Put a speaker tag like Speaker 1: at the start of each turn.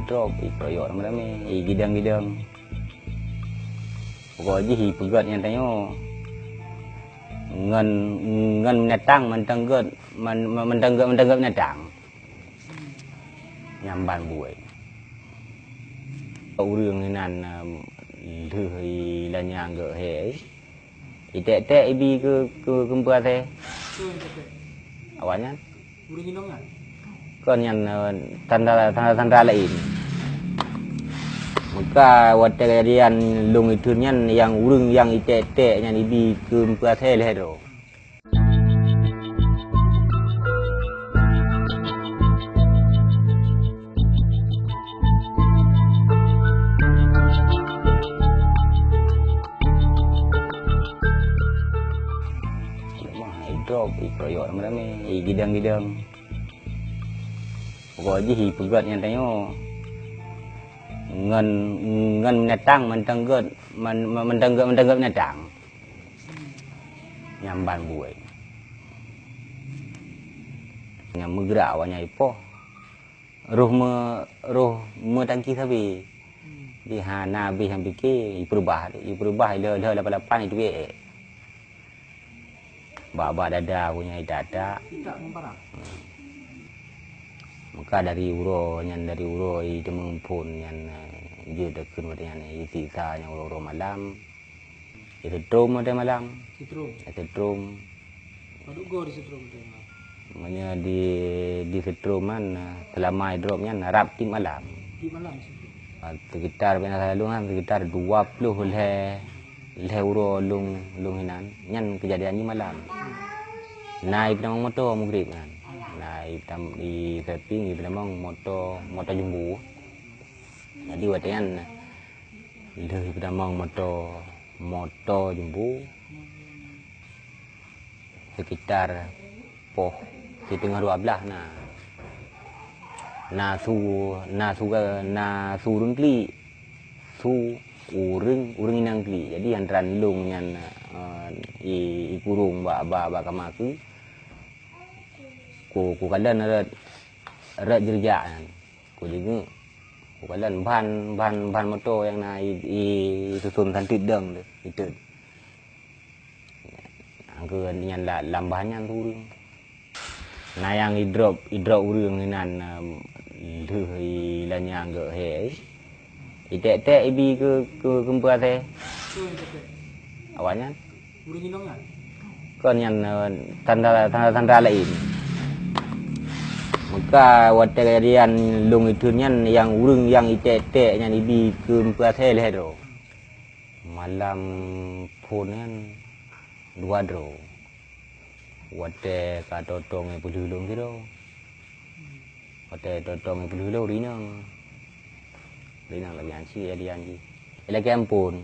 Speaker 1: drop proyok nama-nama gidang-gidang pokoknya hi pegat yang tanya ngan menatang mentenggat menatang nyamban buai urang nan leuh lanyang ge he itek-tek ibi ke kempa teh awalnya
Speaker 2: urang indongan
Speaker 1: kan yang tanda lain maka waktu kejadian lung itu nyan yang urang yang itek-tek yang ibi kempa teh leh do drop proyok nama-nama gidang-gidang pokoknya hi pegat yang tanya ngan menatang mentenggat menatang nyamban buai yang menggerak awalnya ipoh roh tangki sabi di hana bi sampai ke berubah le 88 itu baba dada punya dada
Speaker 2: tidak memparah
Speaker 1: maka dari uro itu mengumpul yang dia dekun pada yang sisa yang uro malam itu drum pada malam setrum
Speaker 2: paduk go di setrum tu
Speaker 1: makanya di setruman selama dropnya narap di malam sekitar benar lalu kan sekitar 20 leh uro lung hinan nyan kejadiannya malam naik dengan motor mugrib kan naik di setting di memang motor jumbo jadi watian leh memang motor jumbo sekitar poh di tengah 12 na su rungli su urang inang kli jadi antran lung yang i kurung ba kamaku ku kalan rat jerjak kan ku juga ku kalan ban motor yang na i susun santit dang itu angke yang lambahannya turun nah yang i drop urang nan leuh lanyang ge he itek-tek ibi ke kempa teh awalnya
Speaker 2: urang indongan
Speaker 1: kan yang tanda lain maka waktu kejadian lung itu nyan yang urang yang itek-tek yang ibi kempa teh leh do malam punan 2 dro waktu katotong pululung gitu waktu totong pululung rinang lagi ansi jadi anji lagi ampun